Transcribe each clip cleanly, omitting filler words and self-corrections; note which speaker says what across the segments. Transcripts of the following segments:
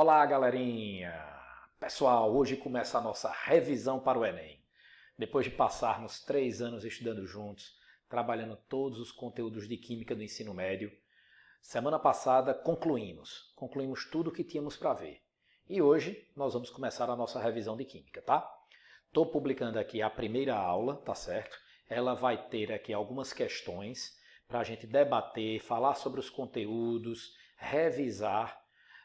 Speaker 1: Olá, galerinha! Pessoal, hoje começa a nossa revisão para o Enem. Depois de passarmos 3 anos estudando juntos, trabalhando todos os conteúdos de Química do ensino médio, semana passada concluímos tudo o que tínhamos para ver. E hoje nós vamos começar a nossa revisão de Química, tá? Estou publicando aqui a primeira aula, tá certo? Ela vai ter aqui algumas questões para a gente debater, falar sobre os conteúdos, revisar.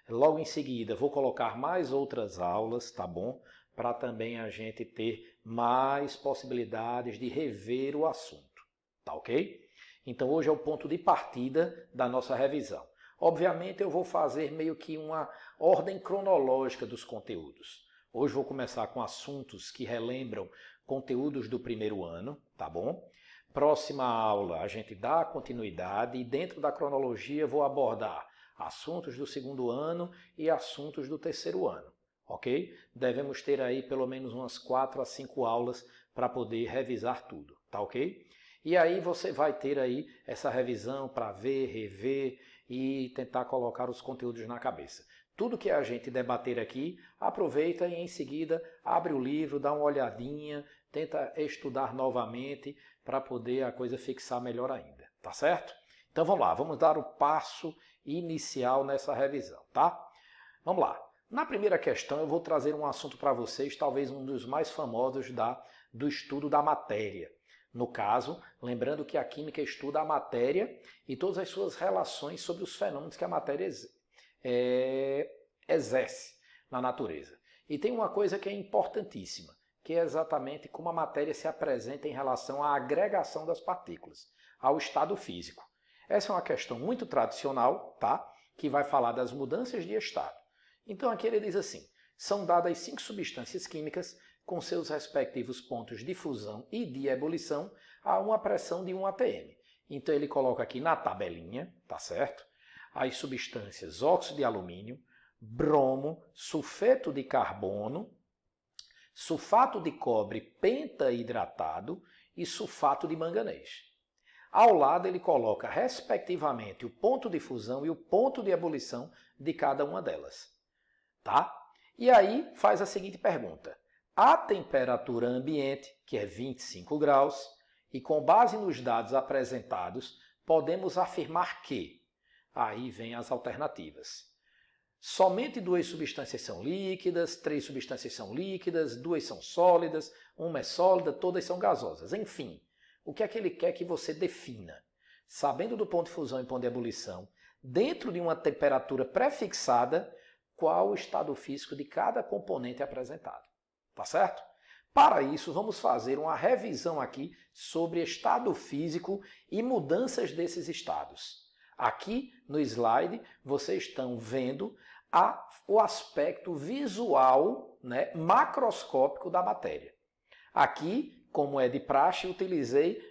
Speaker 1: Logo em seguida vou colocar mais outras aulas, tá bom? Para também a gente ter mais possibilidades de rever o assunto, tá ok? Então hoje é o ponto de partida da nossa revisão. Obviamente eu vou fazer meio que uma ordem cronológica dos conteúdos. Hoje vou começar com assuntos que relembram conteúdos do primeiro ano, tá bom? Próxima aula a gente dá continuidade e dentro da cronologia vou abordar assuntos do segundo ano e assuntos do terceiro ano, ok? Devemos ter aí pelo menos umas 4 a 5 aulas para poder revisar tudo, tá ok? E aí você vai ter aí essa revisão para ver, rever e tentar colocar os conteúdos na cabeça. Tudo que a gente debater aqui, aproveita e em seguida abre o livro, dá uma olhadinha, tenta estudar novamente para poder a coisa fixar melhor ainda, tá certo? Então vamos lá, vamos dar o passo inicial nessa revisão, tá? Vamos lá. Na primeira questão eu vou trazer um assunto para vocês, talvez um dos mais famosos do estudo da matéria. No caso, lembrando que a química estuda a matéria e todas as suas relações sobre os fenômenos que a matéria exerce na natureza. E tem uma coisa que é importantíssima, que é exatamente como a matéria se apresenta em relação à agregação das partículas, ao estado físico. Essa é uma questão muito tradicional, tá? Que vai falar das mudanças de estado. Então aqui ele diz assim, são dadas 5 substâncias químicas com seus respectivos pontos de fusão e de ebulição a uma pressão de 1 atm. Então ele coloca aqui na tabelinha, tá certo? As substâncias óxido de alumínio, bromo, sulfeto de carbono, sulfato de cobre pentaidratado e sulfato de manganês. Ao lado ele coloca, respectivamente, o ponto de fusão e o ponto de ebulição de cada uma delas. Tá? E aí faz a seguinte pergunta. A temperatura ambiente, que é 25 graus, e com base nos dados apresentados, podemos afirmar que... Aí vem as alternativas. Somente 2 substâncias são líquidas, 3 substâncias são líquidas, 2 são sólidas, uma é sólida, todas são gasosas. Enfim, o que é que ele quer que você defina? Sabendo do ponto de fusão e ponto de ebulição, dentro de uma temperatura pré-fixada, qual o estado físico de cada componente apresentado. Tá certo? Para isso, vamos fazer uma revisão aqui sobre estado físico e mudanças desses estados. Aqui no slide, vocês estão vendo o aspecto visual, né, macroscópico da matéria. Aqui, como é de praxe, utilizei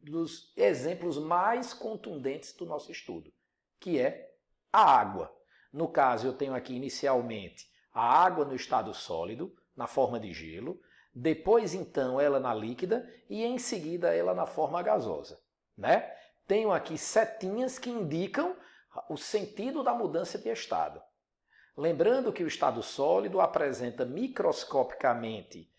Speaker 1: dos exemplos mais contundentes do nosso estudo, que é a água. No caso, eu tenho aqui inicialmente a água no estado sólido, na forma de gelo, depois então ela na líquida e em seguida ela na forma gasosa, né? Tenho aqui setinhas que indicam o sentido da mudança de estado. Lembrando que o estado sólido apresenta microscopicamente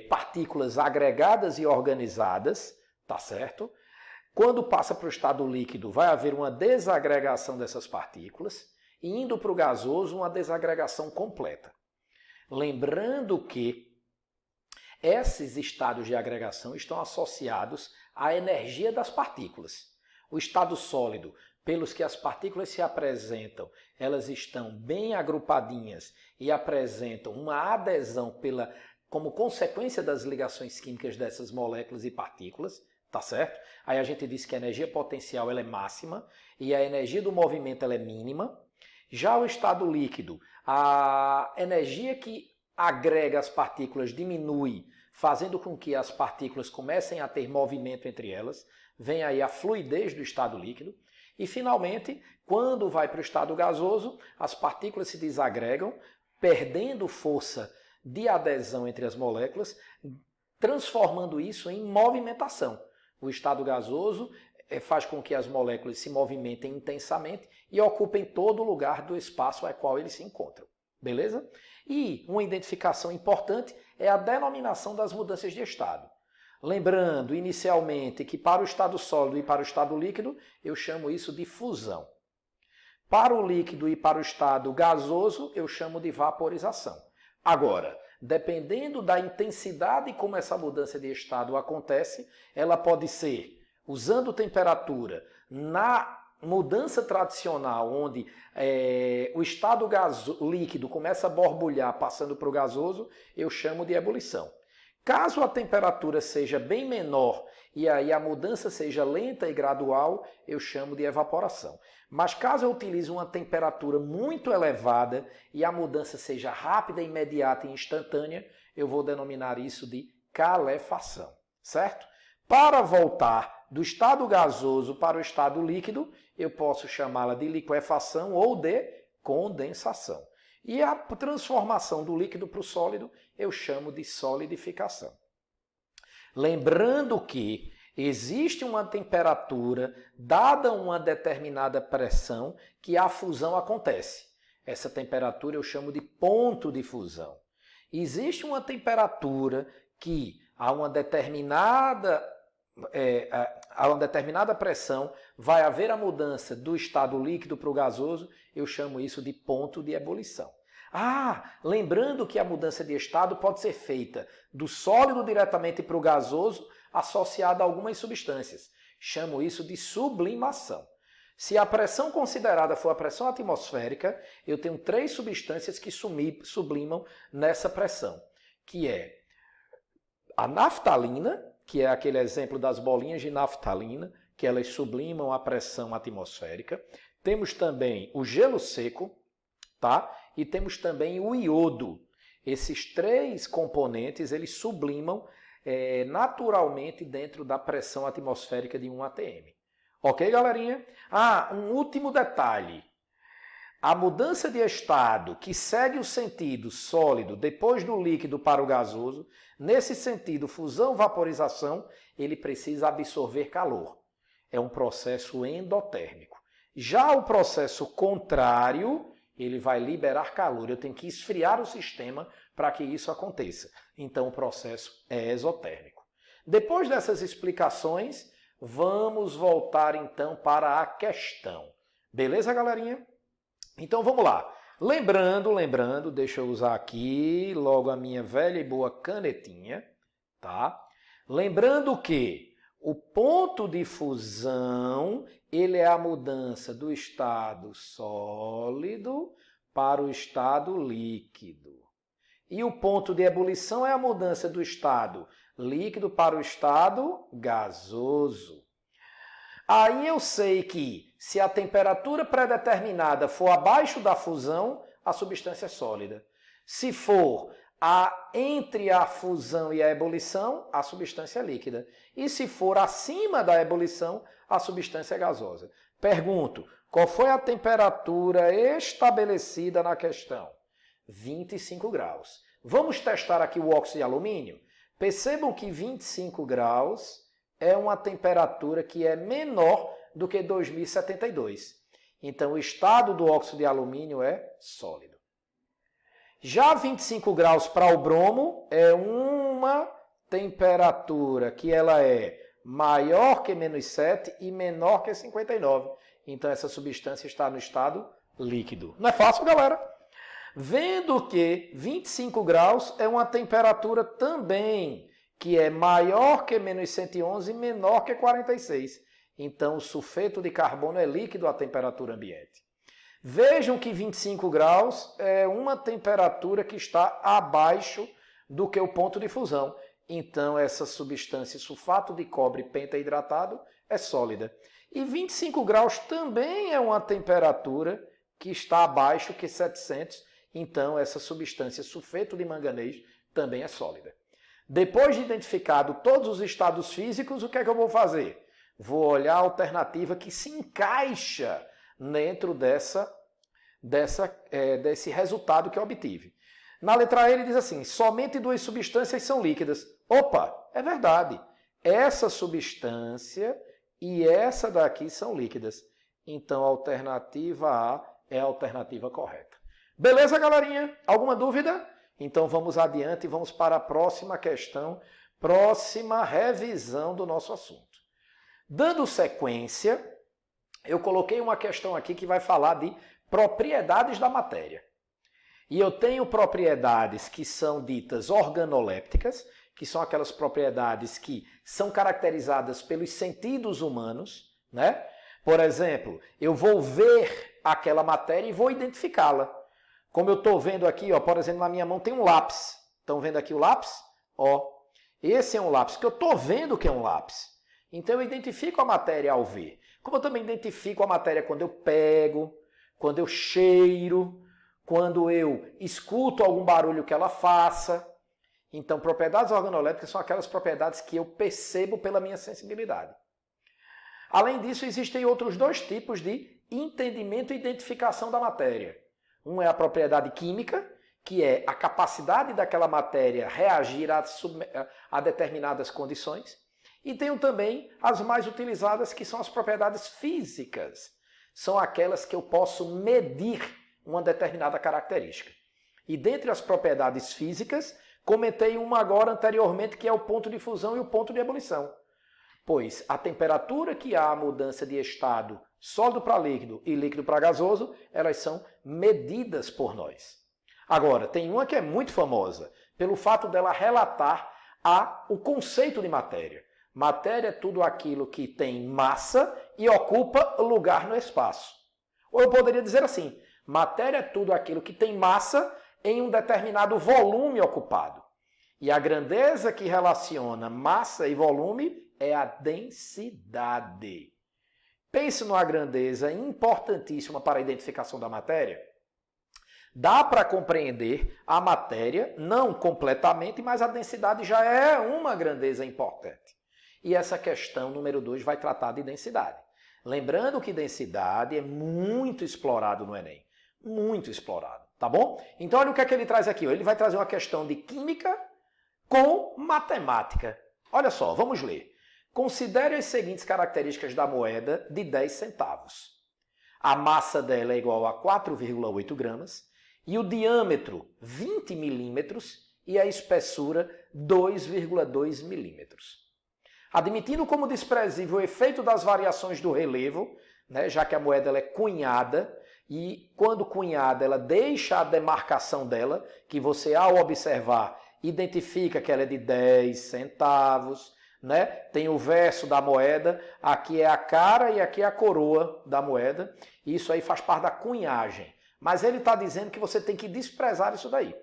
Speaker 1: partículas agregadas e organizadas, tá certo? Quando passa para o estado líquido, vai haver uma desagregação dessas partículas e indo para o gasoso, uma desagregação completa. Lembrando que esses estados de agregação estão associados à energia das partículas. O estado sólido, pelos que as partículas se apresentam, elas estão bem agrupadinhas e apresentam uma adesão como consequência das ligações químicas dessas moléculas e partículas, tá certo? Aí a gente diz que a energia potencial ela é máxima e a energia do movimento ela é mínima. Já o estado líquido, a energia que agrega as partículas diminui, fazendo com que as partículas comecem a ter movimento entre elas. Vem aí a fluidez do estado líquido. E, finalmente, quando vai para o estado gasoso, as partículas se desagregam, perdendo força de adesão entre as moléculas, transformando isso em movimentação. O estado gasoso faz com que as moléculas se movimentem intensamente e ocupem todo o lugar do espaço ao qual eles se encontram. Beleza? E uma identificação importante é a denominação das mudanças de estado. Lembrando, inicialmente, que para o estado sólido e para o estado líquido, eu chamo isso de fusão. Para o líquido e para o estado gasoso, eu chamo de vaporização. Agora, dependendo da intensidade como essa mudança de estado acontece, ela pode ser usando temperatura na mudança tradicional, onde o estado líquido começa a borbulhar passando para o gasoso, eu chamo de ebulição. Caso a temperatura seja bem menor e aí a mudança seja lenta e gradual, eu chamo de evaporação. Mas caso eu utilize uma temperatura muito elevada e a mudança seja rápida, imediata e instantânea, eu vou denominar isso de calefação, certo? Para voltar do estado gasoso para o estado líquido, eu posso chamá-la de liquefação ou de condensação. E a transformação do líquido para o sólido eu chamo de solidificação. Lembrando que existe uma temperatura dada uma determinada pressão que a fusão acontece. Essa temperatura eu chamo de ponto de fusão. Existe uma temperatura que a uma determinada pressão vai haver a mudança do estado líquido para o gasoso, eu chamo isso de ponto de ebulição. Lembrando que a mudança de estado pode ser feita do sólido diretamente para o gasoso associada a algumas substâncias. Chamo isso de sublimação. Se a pressão considerada for a pressão atmosférica, eu tenho 3 substâncias que sublimam nessa pressão, que é a naftalina, que é aquele exemplo das bolinhas de naftalina, que elas sublimam a pressão atmosférica. Temos também o gelo seco, tá? E temos também o iodo. Esses 3 componentes, eles sublimam naturalmente dentro da pressão atmosférica de 1 atm. Ok, galerinha? Um último detalhe. A mudança de estado que segue o sentido sólido depois do líquido para o gasoso, nesse sentido fusão-vaporização, ele precisa absorver calor. É um processo endotérmico. Já o processo contrário, ele vai liberar calor. Eu tenho que esfriar o sistema para que isso aconteça. Então o processo é exotérmico. Depois dessas explicações, vamos voltar então para a questão. Beleza, galerinha? Então vamos lá. Lembrando, deixa eu usar aqui logo a minha velha e boa canetinha, tá? Lembrando que o ponto de fusão, ele é a mudança do estado sólido para o estado líquido. E o ponto de ebulição é a mudança do estado líquido para o estado gasoso. Aí eu sei que se a temperatura pré-determinada for abaixo da fusão, a substância é sólida. Se for entre a fusão e a ebulição, a substância é líquida. E se for acima da ebulição, a substância é gasosa. Pergunto, qual foi a temperatura estabelecida na questão? 25 graus. Vamos testar aqui o óxido de alumínio? Percebam que 25 graus é uma temperatura que é menor do que 2072. Então, o estado do óxido de alumínio é sólido. Já 25 graus para o bromo é uma temperatura que ela é maior que menos 7 e menor que 59. Então, essa substância está no estado líquido. Não é fácil, galera? Vendo que 25 graus é uma temperatura também que é maior que menos 111 e menor que 46. Então, o sulfeto de carbono é líquido à temperatura ambiente. Vejam que 25 graus é uma temperatura que está abaixo do que o ponto de fusão. Então, essa substância, sulfato de cobre pentaidratado, é sólida. E 25 graus também é uma temperatura que está abaixo que 700. Então, essa substância, sulfeto de manganês, também é sólida. Depois de identificado todos os estados físicos, o que é que eu vou fazer? Vou olhar a alternativa que se encaixa dentro desse resultado que eu obtive. Na letra E ele diz assim, somente 2 substâncias são líquidas. Opa, é verdade. Essa substância e essa daqui são líquidas. Então, a alternativa A é a alternativa correta. Beleza, galerinha? Alguma dúvida? Então, vamos adiante e vamos para a próxima questão, próxima revisão do nosso assunto. Dando sequência, eu coloquei uma questão aqui que vai falar de propriedades da matéria. E eu tenho propriedades que são ditas organolépticas, que são aquelas propriedades que são caracterizadas pelos sentidos humanos, né? Por exemplo, eu vou ver aquela matéria e vou identificá-la. Como eu estou vendo aqui, ó, por exemplo, na minha mão tem um lápis. Estão vendo aqui o lápis? Ó, esse é um lápis, que eu estou vendo que é um lápis. Então eu identifico a matéria ao ver. Como eu também identifico a matéria quando eu pego, quando eu cheiro, quando eu escuto algum barulho que ela faça. Então, propriedades organolépticas são aquelas propriedades que eu percebo pela minha sensibilidade. Além disso, existem outros dois tipos de entendimento e identificação da matéria. Um é a propriedade química, que é a capacidade daquela matéria reagir a determinadas condições. E tenho também as mais utilizadas, que são as propriedades físicas. São aquelas que eu posso medir uma determinada característica. E dentre as propriedades físicas, comentei uma agora anteriormente, que é o ponto de fusão e o ponto de ebulição. Pois a temperatura que há a mudança de estado sólido para líquido e líquido para gasoso, elas são medidas por nós. Agora, tem uma que é muito famosa, pelo fato dela relatar o conceito de matéria. Matéria é tudo aquilo que tem massa e ocupa lugar no espaço. Ou eu poderia dizer assim, matéria é tudo aquilo que tem massa em um determinado volume ocupado. E a grandeza que relaciona massa e volume é a densidade. Pense numa grandeza importantíssima para a identificação da matéria. Dá para compreender a matéria, não completamente, mas a densidade já é uma grandeza importante. E essa questão número 2 vai tratar de densidade. Lembrando que densidade é muito explorado no Enem. Muito explorado, tá bom? Então olha o que é que ele traz aqui. Ele vai trazer uma questão de química com matemática. Olha só, vamos ler. Considere as seguintes características da moeda de 10 centavos. A massa dela é igual a 4,8 gramas e o diâmetro 20 milímetros e a espessura 2,2 milímetros. Admitindo como desprezível o efeito das variações do relevo, né, já que a moeda ela é cunhada, e quando cunhada ela deixa a demarcação dela, que você ao observar identifica que ela é de 10 centavos, né? Tem o verso da moeda, aqui é a cara e aqui é a coroa da moeda, isso aí faz parte da cunhagem. Mas ele está dizendo que você tem que desprezar isso daí,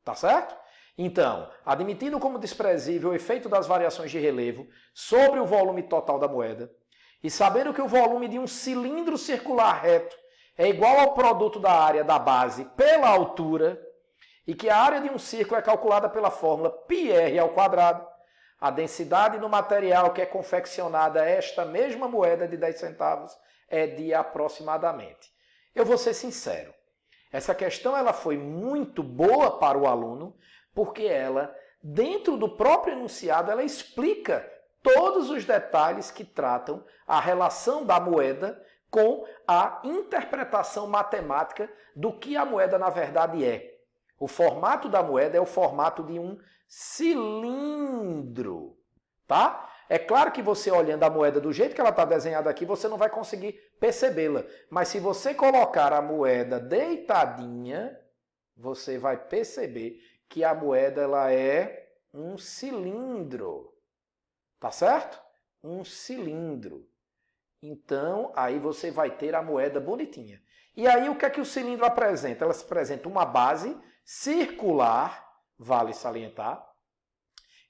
Speaker 1: tá certo? Então, admitindo como desprezível o efeito das variações de relevo sobre o volume total da moeda, e sabendo que o volume de um cilindro circular reto é igual ao produto da área da base pela altura, e que a área de um círculo é calculada pela fórmula πr², a densidade do material que é confeccionada esta mesma moeda de 10 centavos é de aproximadamente. Eu vou ser sincero, essa questão ela foi muito boa para o aluno, porque ela, dentro do próprio enunciado, ela explica todos os detalhes que tratam a relação da moeda com a interpretação matemática do que a moeda na verdade é. O formato da moeda é o formato de um cilindro, tá? É claro que você olhando a moeda do jeito que ela está desenhada aqui, você não vai conseguir percebê-la. Mas se você colocar a moeda deitadinha, você vai perceber que a moeda ela é um cilindro. Tá certo? Um cilindro. Então, aí você vai ter a moeda bonitinha. E aí, o que é que o cilindro apresenta? Ela apresenta uma base circular, vale salientar,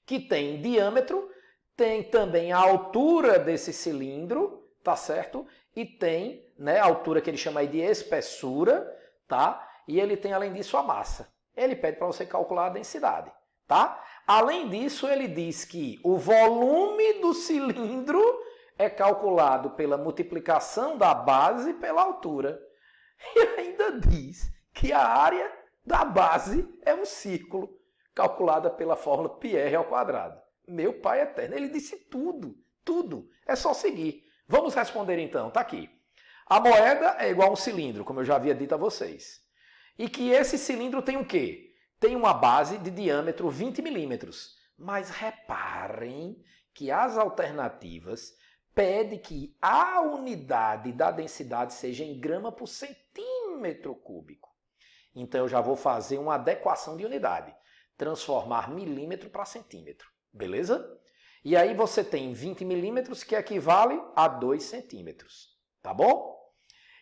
Speaker 1: que tem diâmetro, tem também a altura desse cilindro, tá certo? E tem, né, a altura que ele chama aí de espessura, tá? E ele tem, além disso, a massa. Ele pede para você calcular a densidade, tá? Além disso, ele diz que o volume do cilindro é calculado pela multiplicação da base pela altura. E ainda diz que a área da base é um círculo, calculada pela fórmula πr². Meu pai eterno, ele disse tudo, tudo. É só seguir. Vamos responder então, tá aqui. A moeda é igual a um cilindro, como eu já havia dito a vocês. E que esse cilindro tem o quê? Tem uma base de diâmetro 20 milímetros. Mas reparem que as alternativas pedem que a unidade da densidade seja em grama por centímetro cúbico. Então eu já vou fazer uma adequação de unidade. Transformar milímetro para centímetro. Beleza? E aí você tem 20 milímetros que equivale a 2 centímetros. Tá bom?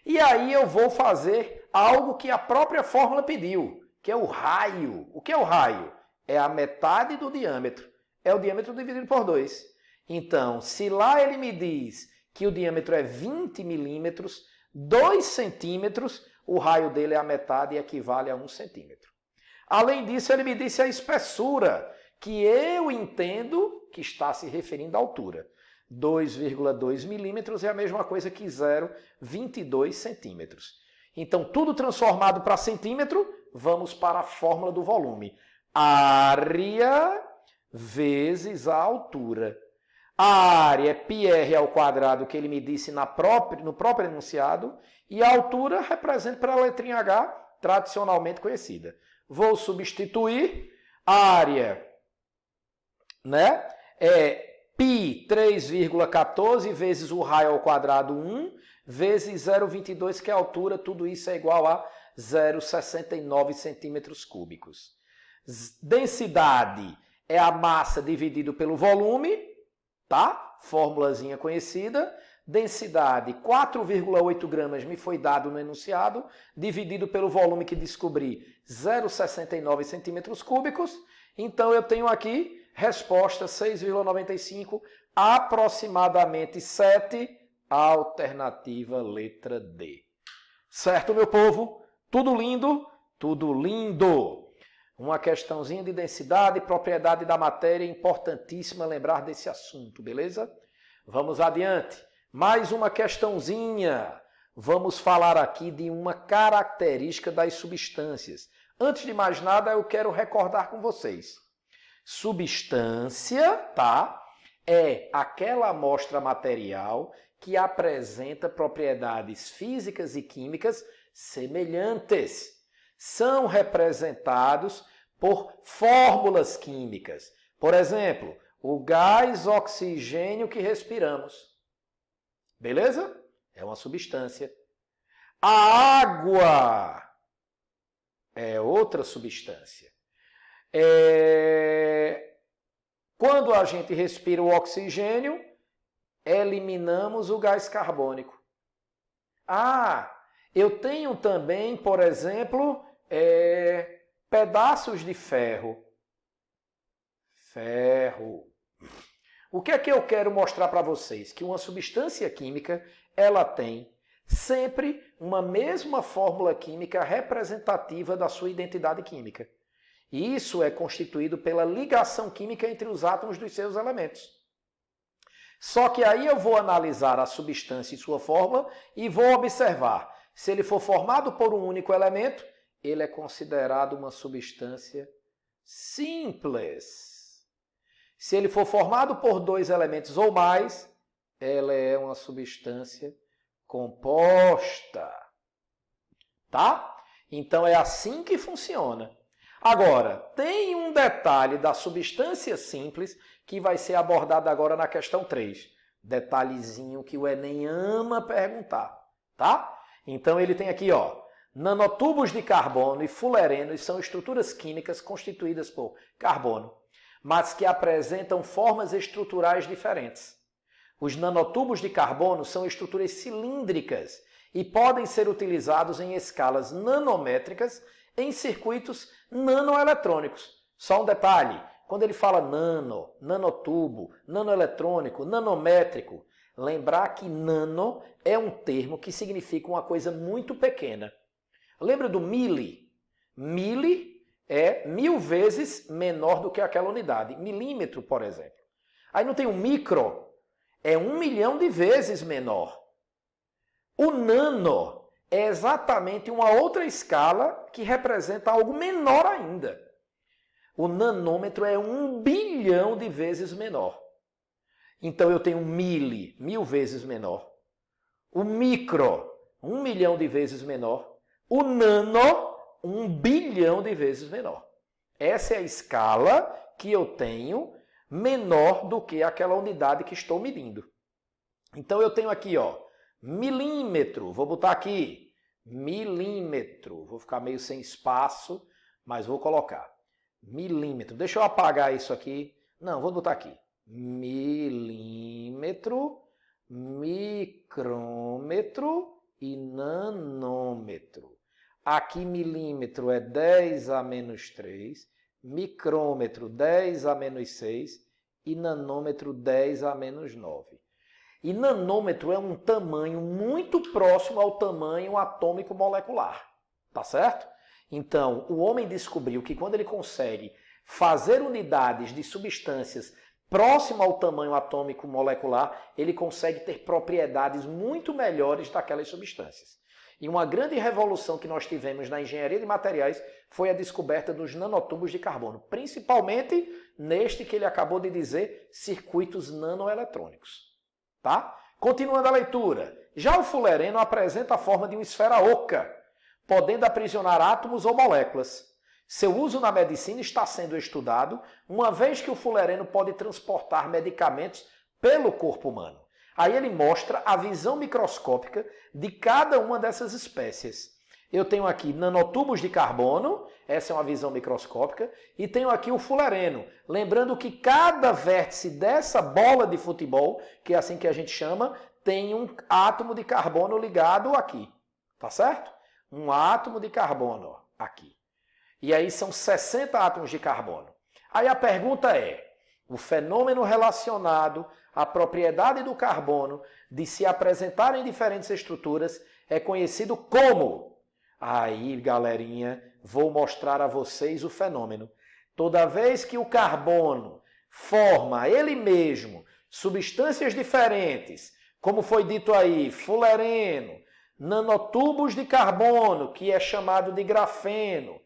Speaker 1: E aí eu vou fazer algo que a própria fórmula pediu, que é o raio. O que é o raio? É a metade do diâmetro. É o diâmetro dividido por 2. Então, se lá ele me diz que o diâmetro é 20 milímetros, 2 centímetros, o raio dele é a metade e equivale a 1 centímetro. Além disso, ele me disse a espessura, que eu entendo que está se referindo à altura. 2,2 milímetros é a mesma coisa que 0,22 centímetros. Então, tudo transformado para centímetro, vamos para a fórmula do volume. Área vezes a altura. A área é πr ao quadrado, que ele me disse no próprio enunciado, e a altura representa pela letrinha H, tradicionalmente conhecida. Vou substituir a área, né? Π 3,14 vezes o raio ao quadrado 1, vezes 0,22, que é a altura, tudo isso é igual a 0,69 centímetros cúbicos. Densidade é a massa dividido pelo volume, tá? Formulazinha conhecida. Densidade, 4,8 gramas me foi dado no enunciado, dividido pelo volume que descobri, 0,69 centímetros cúbicos. Então eu tenho aqui resposta 6,95, aproximadamente 7, alternativa letra D. Certo, meu povo? Tudo lindo? Tudo lindo! Uma questãozinha de densidade e propriedade da matéria, importantíssima lembrar desse assunto, beleza? Vamos adiante. Mais uma questãozinha. Vamos falar aqui de uma característica das substâncias. Antes de mais nada, eu quero recordar com vocês. Substância, tá? É aquela amostra material que apresenta propriedades físicas e químicas semelhantes. São representados por fórmulas químicas. Por exemplo, o gás oxigênio que respiramos. Beleza? É uma substância. A água é outra substância. Quando a gente respira o oxigênio, eliminamos o gás carbônico. Eu tenho também, por exemplo, pedaços de ferro. Ferro. O que é que eu quero mostrar para vocês? Que uma substância química, ela tem sempre uma mesma fórmula química representativa da sua identidade química. E isso é constituído pela ligação química entre os átomos dos seus elementos. Só que aí eu vou analisar a substância e sua fórmula e vou observar. Se ele for formado por um único elemento, ele é considerado uma substância simples. Se ele for formado por 2 elementos ou mais, ela é uma substância composta. Tá? Então é assim que funciona. Agora, tem um detalhe da substância simples que vai ser abordado agora na questão 3. Detalhezinho que o Enem ama perguntar, tá? Então ele tem aqui, ó, nanotubos de carbono e fullerenos são estruturas químicas constituídas por carbono, mas que apresentam formas estruturais diferentes. Os nanotubos de carbono são estruturas cilíndricas e podem ser utilizados em escalas nanométricas em circuitos nanoeletrônicos. Só um detalhe, quando ele fala nano, nanotubo, nanoeletrônico, nanométrico, lembrar que nano é um termo que significa uma coisa muito pequena. Lembra do mili? Mili é 1000 vezes menor do que aquela unidade. Milímetro, por exemplo. Aí não tem o micro, é 1 milhão de vezes menor. O nano é exatamente uma outra escala que representa algo menor ainda. O nanômetro é 1 bilhão de vezes menor. Então eu tenho mili, 1000 vezes menor. O micro, 1 milhão de vezes menor. O nano, 1 bilhão de vezes menor. Essa é a escala que eu tenho menor do que aquela unidade que estou medindo. Então eu tenho aqui, ó, milímetro, vou botar aqui, milímetro, vou ficar meio sem espaço, mas vou colocar. Milímetro, deixa eu apagar isso aqui, não, vou botar aqui. Milímetro, micrômetro e nanômetro. Aqui milímetro é 10 a menos 3, micrômetro 10 a menos 6 e nanômetro 10 a menos 9. E nanômetro é um tamanho muito próximo ao tamanho atômico molecular, tá certo? Então, o homem descobriu que quando ele consegue fazer unidades de substâncias próximo ao tamanho atômico molecular, ele consegue ter propriedades muito melhores daquelas substâncias. E uma grande revolução que nós tivemos na engenharia de materiais foi a descoberta dos nanotubos de carbono, principalmente neste que ele acabou de dizer, circuitos nanoeletrônicos. Tá? Continuando a leitura, já o fulereno apresenta a forma de uma esfera oca, podendo aprisionar átomos ou moléculas. Seu uso na medicina está sendo estudado, uma vez que o fulereno pode transportar medicamentos pelo corpo humano. Aí ele mostra a visão microscópica de cada uma dessas espécies. Eu tenho aqui nanotubos de carbono, essa é uma visão microscópica, e tenho aqui o fulereno. Lembrando que cada vértice dessa bola de futebol, que é assim que a gente chama, tem um átomo de carbono ligado aqui. Tá certo? Um átomo de carbono ó, aqui. E aí são 60 átomos de carbono. Aí a pergunta é, o fenômeno relacionado à propriedade do carbono de se apresentar em diferentes estruturas é conhecido como... Aí, galerinha, vou mostrar a vocês o fenômeno. Toda vez que o carbono forma ele mesmo substâncias diferentes, como foi dito aí, fulereno, nanotubos de carbono, que é chamado de grafeno,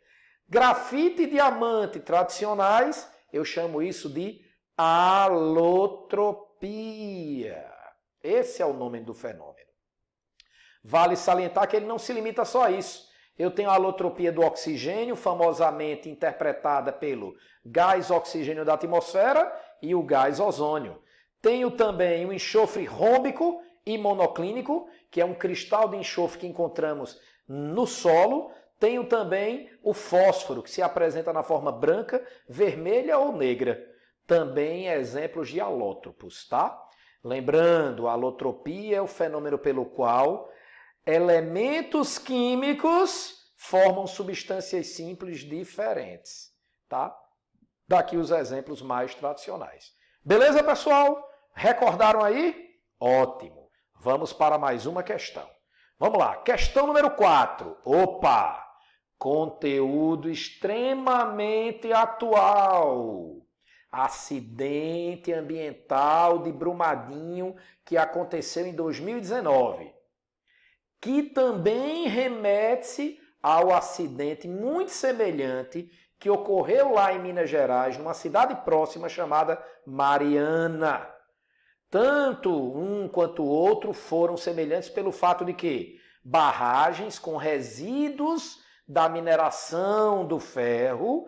Speaker 1: grafite e diamante tradicionais, eu chamo isso de alotropia. Esse é o nome do fenômeno. Vale salientar que ele não se limita só a isso. Eu tenho a alotropia do oxigênio, famosamente interpretada pelo gás oxigênio da atmosfera e o gás ozônio. Tenho também o enxofre rômbico e monoclínico, que é um cristal de enxofre que encontramos no solo. Tenho também o fósforo, que se apresenta na forma branca, vermelha ou negra. Também exemplos de alótropos, tá? Lembrando, a alotropia é o fenômeno pelo qual elementos químicos formam substâncias simples diferentes, tá? Daqui os exemplos mais tradicionais. Beleza, pessoal? Recordaram aí? Ótimo. Vamos para mais uma questão. Vamos lá. Questão número 4. Opa! Conteúdo extremamente atual. Acidente ambiental de Brumadinho que aconteceu em 2019. Que também remete-se ao acidente muito semelhante que ocorreu lá em Minas Gerais, numa cidade próxima chamada Mariana. Tanto um quanto o outro foram semelhantes pelo fato de que barragens com resíduos da mineração do ferro,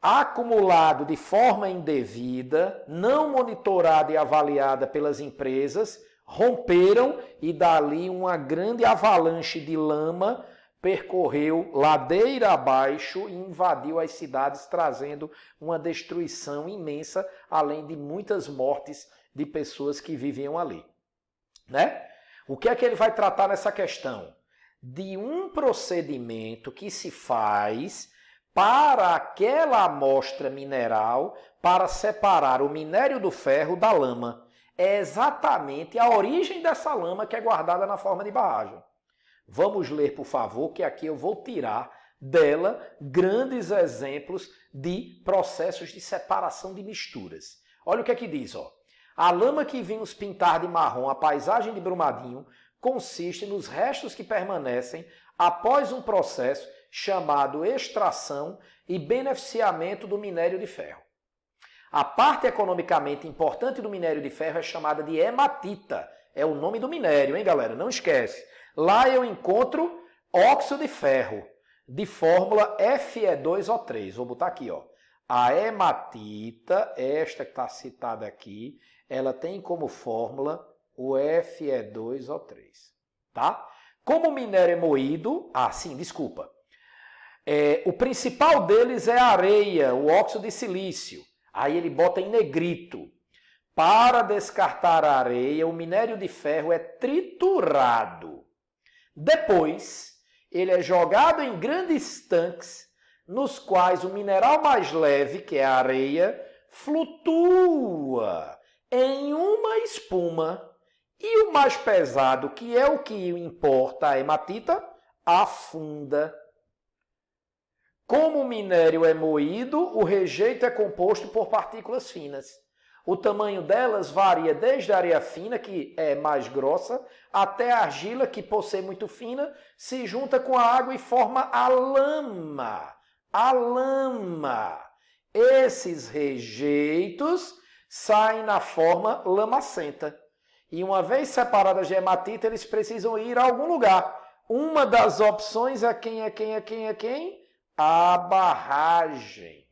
Speaker 1: acumulado de forma indevida, não monitorada e avaliada pelas empresas, romperam e dali uma grande avalanche de lama percorreu ladeira abaixo e invadiu as cidades, trazendo uma destruição imensa, além de muitas mortes de pessoas que viviam ali. Né? O que é que ele vai tratar nessa questão? De um procedimento que se faz para aquela amostra mineral para separar o minério do ferro da lama. É exatamente a origem dessa lama que é guardada na forma de barragem. Vamos ler, por favor, que aqui eu vou tirar dela grandes exemplos de processos de separação de misturas. Olha o que é que diz, ó. A lama que vimos pintar de marrom a paisagem de Brumadinho consiste nos restos que permanecem após um processo chamado extração e beneficiamento do minério de ferro. A parte economicamente importante do minério de ferro é chamada de hematita. É o nome do minério, hein, galera? Não esquece. Lá eu encontro óxido de ferro, de fórmula Fe2O3. Vou botar aqui, ó. A hematita, esta que está citada aqui, ela tem como fórmula o Fe2O3, tá? Como o minério é moído... Ah, sim, desculpa. O principal deles é a areia, o óxido de silício. Aí ele bota em negrito. Para descartar a areia, o minério de ferro é triturado. Depois, ele é jogado em grandes tanques, nos quais o mineral mais leve, que é a areia, flutua em uma espuma. E o mais pesado, que é o que importa, a hematita, afunda. Como o minério é moído, o rejeito é composto por partículas finas. O tamanho delas varia desde a areia fina, que é mais grossa, até a argila, que por ser muito fina, se junta com a água e forma a lama. A lama. Esses rejeitos saem na forma lamacenta. E uma vez separadas de hematita, eles precisam ir a algum lugar. Uma das opções é quem? A barragem.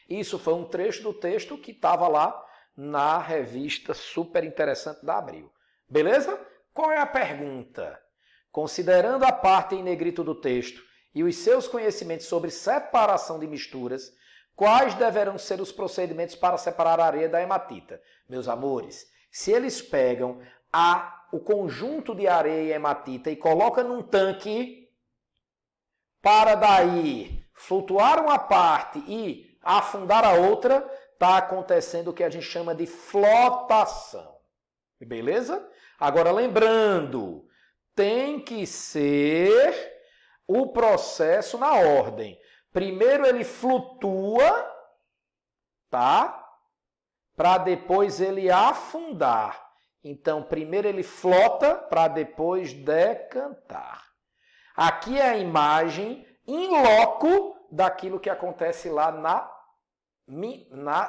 Speaker 1: Isso foi um trecho do texto que estava lá na revista super interessante da Abril. Beleza? Qual é a pergunta? Considerando a parte em negrito do texto e os seus conhecimentos sobre separação de misturas, quais deverão ser os procedimentos para separar a areia da hematita? Meus amores, se eles pegam o conjunto de areia e hematita e colocam num tanque para daí flutuar uma parte e afundar a outra, está acontecendo o que a gente chama de flotação. Beleza? Agora lembrando, tem que ser o processo na ordem. Primeiro ele flutua, tá? Para depois ele afundar. Então, primeiro ele flota para depois decantar. Aqui é a imagem in loco daquilo que acontece lá na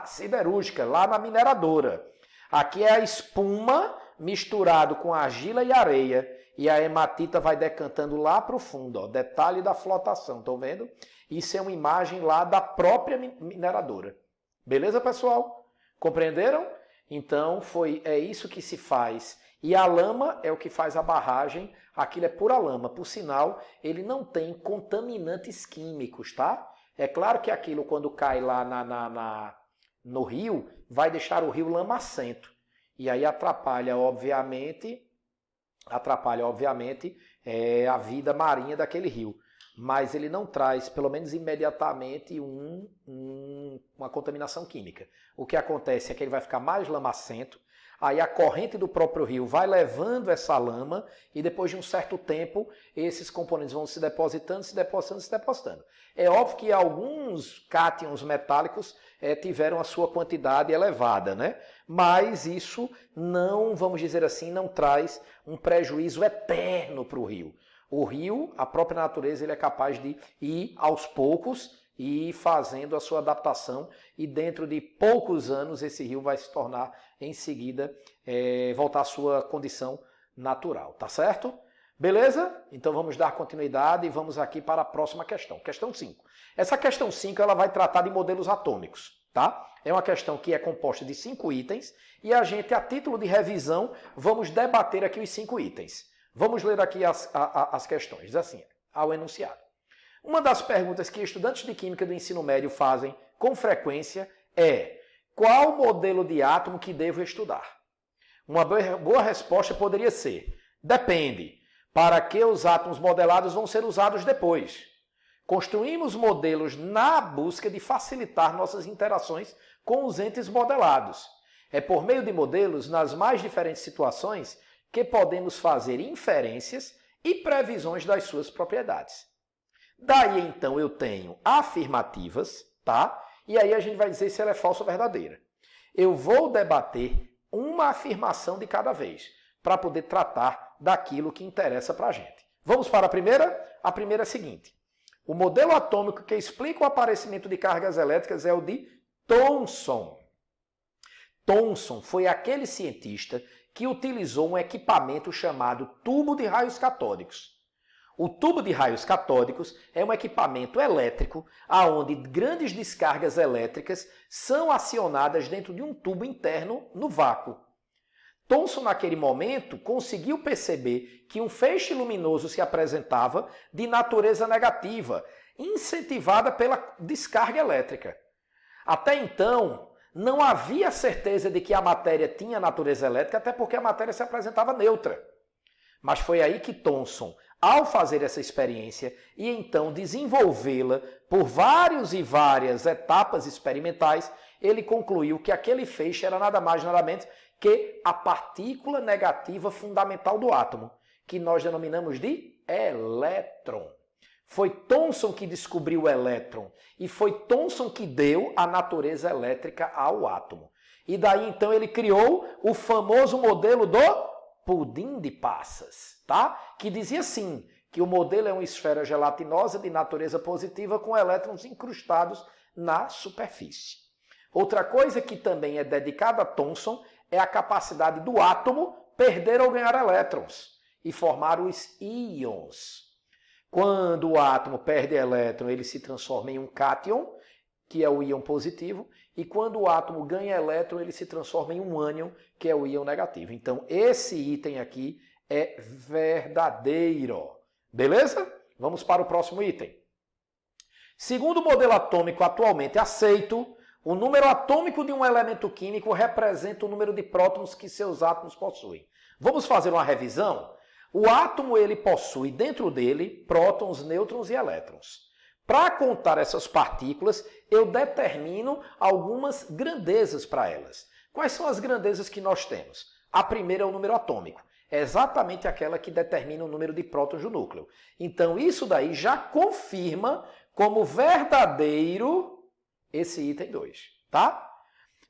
Speaker 1: siderúrgica, lá na mineradora. Aqui é a espuma misturado com argila e areia. E a hematita vai decantando lá para o fundo. Ó, detalhe da flotação, estão vendo? Isso é uma imagem lá da própria mineradora. Beleza, pessoal? Compreenderam? Então, é isso que se faz. E a lama é o que faz a barragem. Aquilo é pura lama. Por sinal, ele não tem contaminantes químicos, tá? É claro que aquilo, quando cai lá no rio, vai deixar o rio lamacento. E aí atrapalha, obviamente, a vida marinha daquele rio. Mas ele não traz, pelo menos imediatamente, uma contaminação química. O que acontece é que ele vai ficar mais lamacento, aí a corrente do próprio rio vai levando essa lama e depois de um certo tempo esses componentes vão se depositando. É óbvio que alguns cátions metálicos tiveram a sua quantidade elevada, né? Mas isso não, vamos dizer assim, não traz um prejuízo eterno para o rio. O rio, a própria natureza, ele é capaz de ir aos poucos e fazendo a sua adaptação e dentro de poucos anos esse rio vai se tornar, em seguida, voltar à sua condição natural, tá certo? Beleza? Então vamos dar continuidade e vamos aqui para a próxima questão. Questão 5. Essa questão 5 ela vai tratar de modelos atômicos, tá? É uma questão que é composta de 5 itens e a gente, a título de revisão, vamos debater aqui os 5 itens. Vamos ler aqui as questões. Diz assim, ao enunciado. Uma das perguntas que estudantes de química do ensino médio fazem com frequência é: qual modelo de átomo que devo estudar? Uma boa resposta poderia ser: depende. Para que os átomos modelados vão ser usados depois? Construímos modelos na busca de facilitar nossas interações com os entes modelados. É por meio de modelos, nas mais diferentes situações, que podemos fazer inferências e previsões das suas propriedades. Daí, então, eu tenho afirmativas, tá? E aí a gente vai dizer se ela é falsa ou verdadeira. Eu vou debater uma afirmação de cada vez, para poder tratar daquilo que interessa para a gente. Vamos para a primeira? A primeira é a seguinte. O modelo atômico que explica o aparecimento de cargas elétricas é o de Thomson. Thomson foi aquele cientista que utilizou um equipamento chamado tubo de raios catódicos. O tubo de raios catódicos é um equipamento elétrico onde grandes descargas elétricas são acionadas dentro de um tubo interno no vácuo. Thomson, naquele momento, conseguiu perceber que um feixe luminoso se apresentava de natureza negativa, incentivada pela descarga elétrica. Até então, não havia certeza de que a matéria tinha natureza elétrica, até porque a matéria se apresentava neutra. Mas foi aí que Thomson, ao fazer essa experiência e então desenvolvê-la por várias e várias etapas experimentais, ele concluiu que aquele feixe era nada mais nada menos que a partícula negativa fundamental do átomo, que nós denominamos de elétron. Foi Thomson que descobriu o elétron e foi Thomson que deu a natureza elétrica ao átomo. E daí então ele criou o famoso modelo do pudim de passas, tá? Que dizia assim, que o modelo é uma esfera gelatinosa de natureza positiva com elétrons incrustados na superfície. Outra coisa que também é dedicada a Thomson é a capacidade do átomo perder ou ganhar elétrons e formar os íons. Quando o átomo perde elétron, ele se transforma em um cátion, que é o íon positivo, e quando o átomo ganha elétron, ele se transforma em um ânion, que é o íon negativo. Então, esse item aqui é verdadeiro. Beleza? Vamos para o próximo item. Segundo o modelo atômico atualmente aceito, o número atômico de um elemento químico representa o número de prótons que seus átomos possuem. Vamos fazer uma revisão? O átomo ele possui dentro dele prótons, nêutrons e elétrons. Para contar essas partículas, eu determino algumas grandezas para elas. Quais são as grandezas que nós temos? A primeira é o número atômico. É exatamente aquela que determina o número de prótons do núcleo. Então, isso daí já confirma como verdadeiro esse item 2, tá?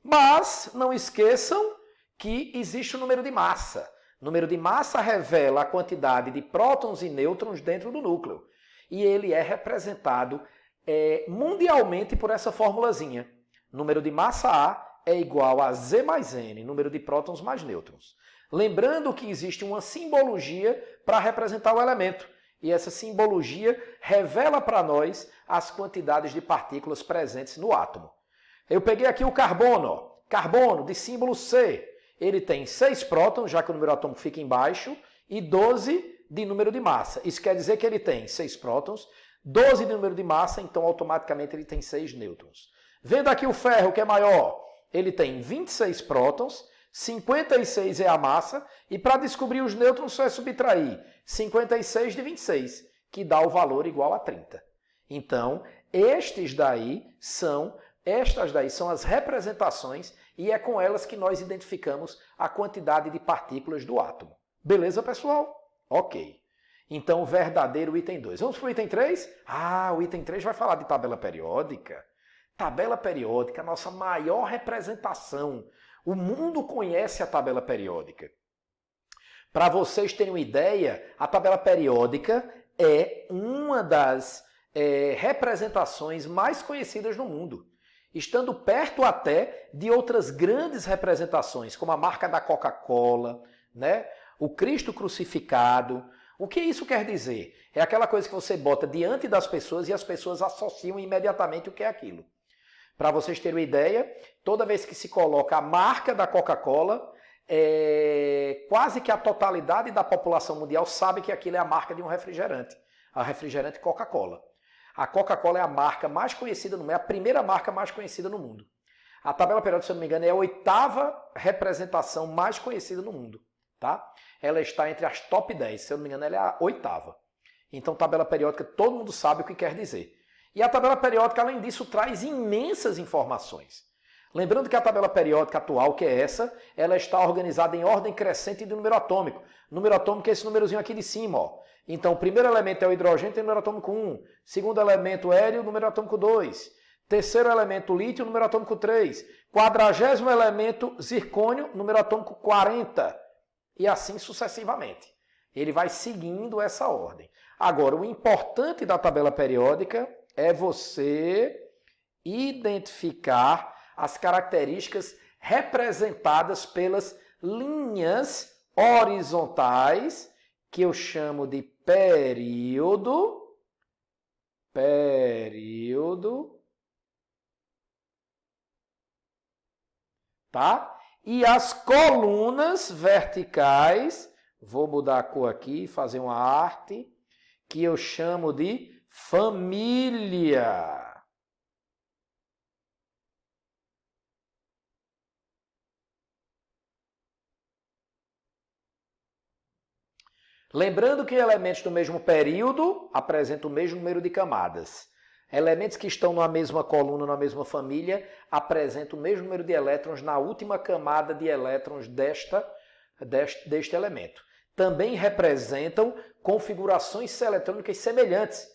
Speaker 1: Mas não esqueçam que existe o número de massa. O número de massa revela a quantidade de prótons e nêutrons dentro do núcleo. E ele é representado mundialmente por essa formulazinha. Número de massa A é igual a Z mais N, número de prótons mais nêutrons. Lembrando que existe uma simbologia para representar o elemento. E essa simbologia revela para nós as quantidades de partículas presentes no átomo. Eu peguei aqui o carbono. Carbono, de símbolo C. Ele tem 6 prótons, já que o número atômico fica embaixo, e 12 de número de massa. Isso quer dizer que ele tem 6 prótons, 12 de número de massa, então automaticamente ele tem 6 nêutrons. Vendo aqui o ferro, que é maior, ele tem 26 prótons, 56 é a massa, e para descobrir os nêutrons só é subtrair 56 de 26, que dá o valor igual a 30. Então, estas daí são as representações e é com elas que nós identificamos a quantidade de partículas do átomo. Beleza, pessoal? Ok. Então, verdadeiro item 2. Vamos para o item 3? O item 3 vai falar de tabela periódica. Tabela periódica, nossa maior representação. O mundo conhece a tabela periódica. Para vocês terem uma ideia, a tabela periódica é uma das representações mais conhecidas no mundo, estando perto até de outras grandes representações, como a marca da Coca-Cola, né? O Cristo crucificado. O que isso quer dizer? É aquela coisa que você bota diante das pessoas e as pessoas associam imediatamente o que é aquilo. Para vocês terem uma ideia, toda vez que se coloca a marca da Coca-Cola, quase que a totalidade da população mundial sabe que aquilo é a marca de um refrigerante. A refrigerante Coca-Cola. A Coca-Cola é a marca mais conhecida no mundo, é a primeira marca mais conhecida no mundo. A tabela periódica, se eu não me engano, é a 8ª representação mais conhecida no mundo. Tá? Ela está entre as top 10, se eu não me engano, ela é a 8ª. Então, tabela periódica, todo mundo sabe o que quer dizer. E a tabela periódica, além disso, traz imensas informações. Lembrando que a tabela periódica atual, que é essa, ela está organizada em ordem crescente de número atômico. Número atômico é esse númerozinho aqui de cima, ó. Então, o primeiro elemento é o hidrogênio, tem número atômico 1. Segundo elemento, hélio, número atômico 2. Terceiro elemento, lítio, número atômico 3. 40º elemento, zircônio, número atômico 40. E assim sucessivamente. Ele vai seguindo essa ordem. Agora, o importante da tabela periódica é você identificar as características representadas pelas linhas horizontais, que eu chamo de período, tá? E as colunas verticais, vou mudar a cor aqui, fazer uma arte, que eu chamo de família. Lembrando que elementos do mesmo período apresentam o mesmo número de camadas. Elementos que estão na mesma coluna, na mesma família, apresentam o mesmo número de elétrons na última camada de elétrons deste elemento. Também representam configurações eletrônicas semelhantes,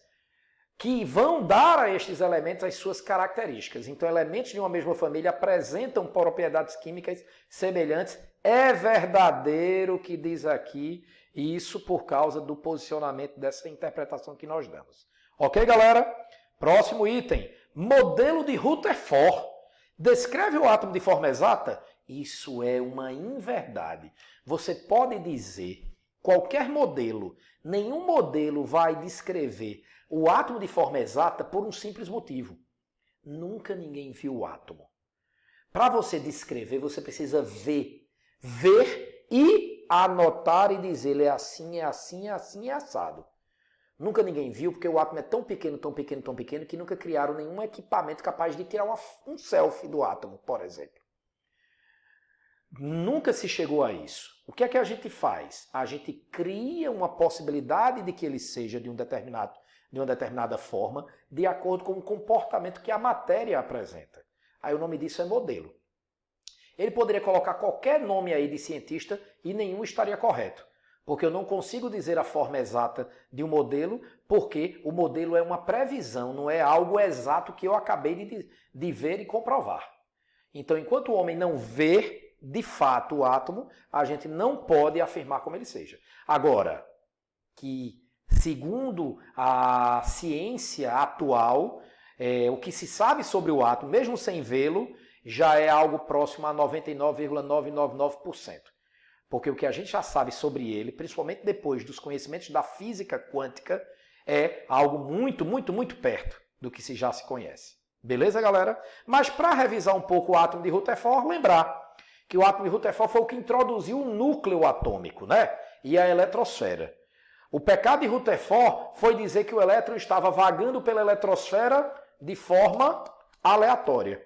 Speaker 1: que vão dar a estes elementos as suas características. Então, elementos de uma mesma família apresentam propriedades químicas semelhantes. É verdadeiro o que diz aqui, isso por causa do posicionamento dessa interpretação que nós damos. Ok, galera? Próximo item. Modelo de Rutherford. Descreve o átomo de forma exata? Isso é uma inverdade. Você pode dizer qualquer modelo, nenhum modelo vai descrever o átomo de forma exata por um simples motivo. Nunca ninguém viu o átomo. Para você descrever, você precisa ver e anotar e dizer, ele é assim, é assim, é assim, é assado. Nunca ninguém viu, porque o átomo é tão pequeno, tão pequeno, tão pequeno, que nunca criaram nenhum equipamento capaz de tirar um selfie do átomo, por exemplo. Nunca se chegou a isso. O que é que a gente faz? A gente cria uma possibilidade de que ele seja de uma determinada forma, de acordo com o comportamento que a matéria apresenta. Aí o nome disso é modelo. Ele poderia colocar qualquer nome aí de cientista e nenhum estaria correto. Porque eu não consigo dizer a forma exata de um modelo, porque o modelo é uma previsão, não é algo exato que eu acabei de ver e comprovar. Então, enquanto o homem não vê de fato o átomo, a gente não pode afirmar como ele seja. Agora, que segundo a ciência atual, o que se sabe sobre o átomo, mesmo sem vê-lo, já é algo próximo a 99,999%. Porque o que a gente já sabe sobre ele, principalmente depois dos conhecimentos da física quântica, é algo muito, muito, muito perto do que já se conhece. Beleza, galera? Mas para revisar um pouco o átomo de Rutherford, lembrar que o átomo de Rutherford foi o que introduziu o núcleo atômico, né? E a eletrosfera. O pecado de Rutherford foi dizer que o elétron estava vagando pela eletrosfera de forma aleatória.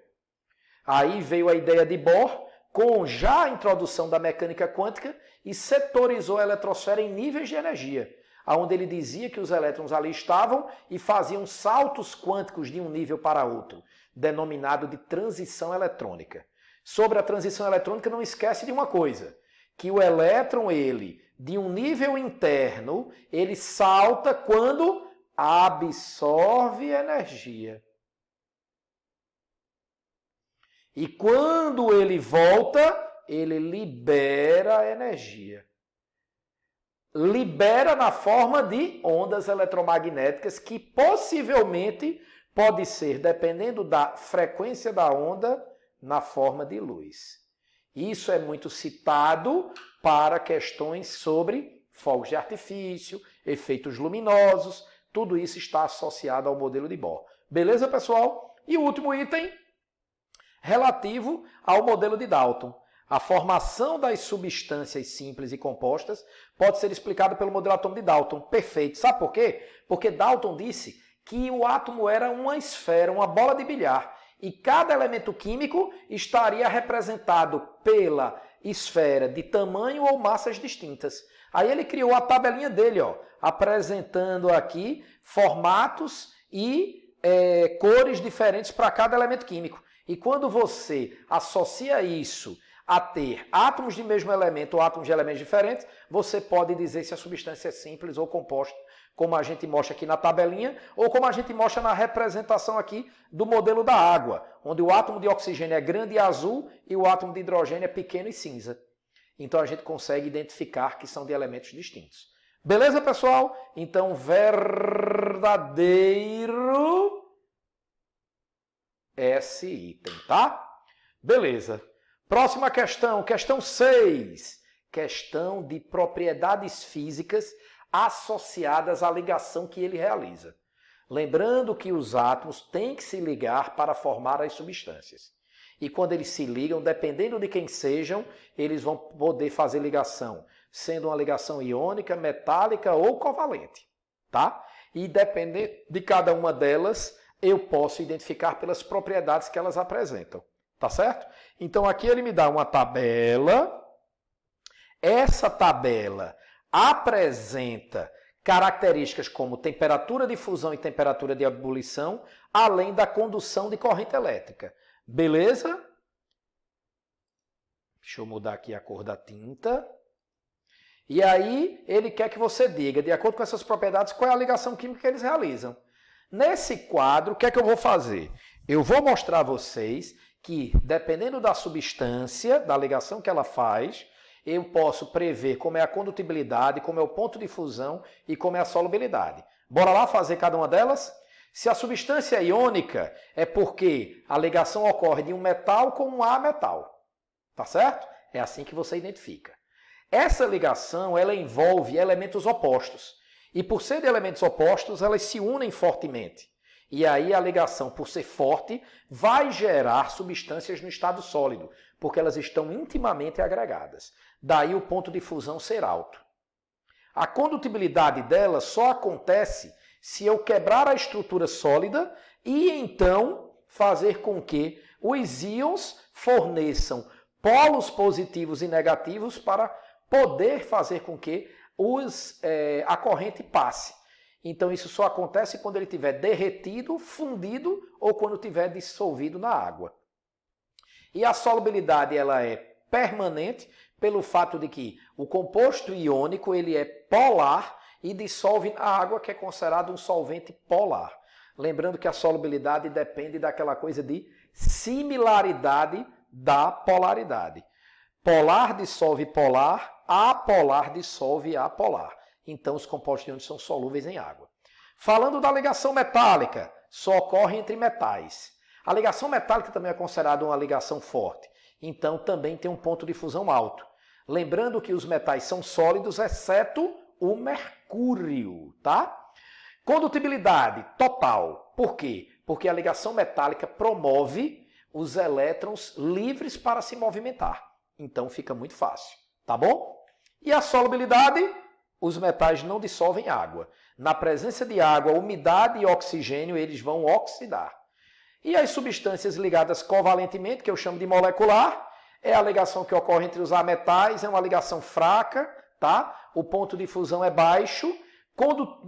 Speaker 1: Aí veio a ideia de Bohr, com já a introdução da mecânica quântica, e setorizou a eletrosfera em níveis de energia, onde ele dizia que os elétrons ali estavam e faziam saltos quânticos de um nível para outro, denominado de transição eletrônica. Sobre a transição eletrônica, não esquece de uma coisa, que o elétron, ele, de um nível interno, ele salta quando absorve energia. E quando ele volta, ele libera energia. Libera na forma de ondas eletromagnéticas, que possivelmente pode ser, dependendo da frequência da onda, na forma de luz. Isso é muito citado para questões sobre fogos de artifício, efeitos luminosos, tudo isso está associado ao modelo de Bohr. Beleza, pessoal? E o último item, relativo ao modelo de Dalton. A formação das substâncias simples e compostas pode ser explicada pelo modelo atômico de Dalton. Perfeito. Sabe por quê? Porque Dalton disse que o átomo era uma esfera, uma bola de bilhar, e cada elemento químico estaria representado pela esfera de tamanho ou massas distintas. Aí ele criou a tabelinha dele, ó, apresentando aqui formatos e cores diferentes para cada elemento químico. E quando você associa isso a ter átomos de mesmo elemento ou átomos de elementos diferentes, você pode dizer se a substância é simples ou composta, como a gente mostra aqui na tabelinha, ou como a gente mostra na representação aqui do modelo da água, onde o átomo de oxigênio é grande e azul e o átomo de hidrogênio é pequeno e cinza. Então a gente consegue identificar que são de elementos distintos. Beleza, pessoal? Então, verdadeiro esse item, tá? Beleza. Próxima questão, questão 6. Questão de propriedades físicas associadas à ligação que ele realiza. Lembrando que os átomos têm que se ligar para formar as substâncias. E quando eles se ligam, dependendo de quem sejam, eles vão poder fazer ligação, sendo uma ligação iônica, metálica ou covalente, tá? E dependendo de cada uma delas, eu posso identificar pelas propriedades que elas apresentam, tá certo? Então aqui ele me dá uma tabela. Essa tabela apresenta características como temperatura de fusão e temperatura de ebulição, além da condução de corrente elétrica. Beleza? Deixa eu mudar aqui a cor da tinta. E aí, ele quer que você diga, de acordo com essas propriedades, qual é a ligação química que eles realizam. Nesse quadro, o que é que eu vou fazer? Eu vou mostrar a vocês que, dependendo da substância, da ligação que ela faz, eu posso prever como é a condutibilidade, como é o ponto de fusão e como é a solubilidade. Bora lá fazer cada uma delas? Se a substância é iônica, é porque a ligação ocorre de um metal com um ametal. Tá certo? É assim que você identifica. Essa ligação, ela envolve elementos opostos. E por ser de elementos opostos, elas se unem fortemente. E aí a ligação, por ser forte, vai gerar substâncias no estado sólido, porque elas estão intimamente agregadas. Daí o ponto de fusão ser alto. A condutibilidade dela só acontece se eu quebrar a estrutura sólida e então fazer com que os íons forneçam polos positivos e negativos para poder fazer com que a corrente passe. Então isso só acontece quando ele estiver derretido, fundido ou quando estiver dissolvido na água. E a solubilidade ela é permanente pelo fato de que o composto iônico ele é polar e dissolve na água, que é considerado um solvente polar. Lembrando que a solubilidade depende daquela coisa de similaridade da polaridade. Polar dissolve polar, apolar dissolve apolar. Então os compostos iônicos são solúveis em água. Falando da ligação metálica, só ocorre entre metais. A ligação metálica também é considerada uma ligação forte. Então também tem um ponto de fusão alto. Lembrando que os metais são sólidos, exceto o mercúrio, tá? Condutibilidade total. Por quê? Porque a ligação metálica promove os elétrons livres para se movimentar. Então fica muito fácil, tá bom? E a solubilidade? Os metais não dissolvem água. Na presença de água, umidade e oxigênio, eles vão oxidar. E as substâncias ligadas covalentemente, que eu chamo de molecular, é a ligação que ocorre entre os ametais, é uma ligação fraca, tá? O ponto de fusão é baixo,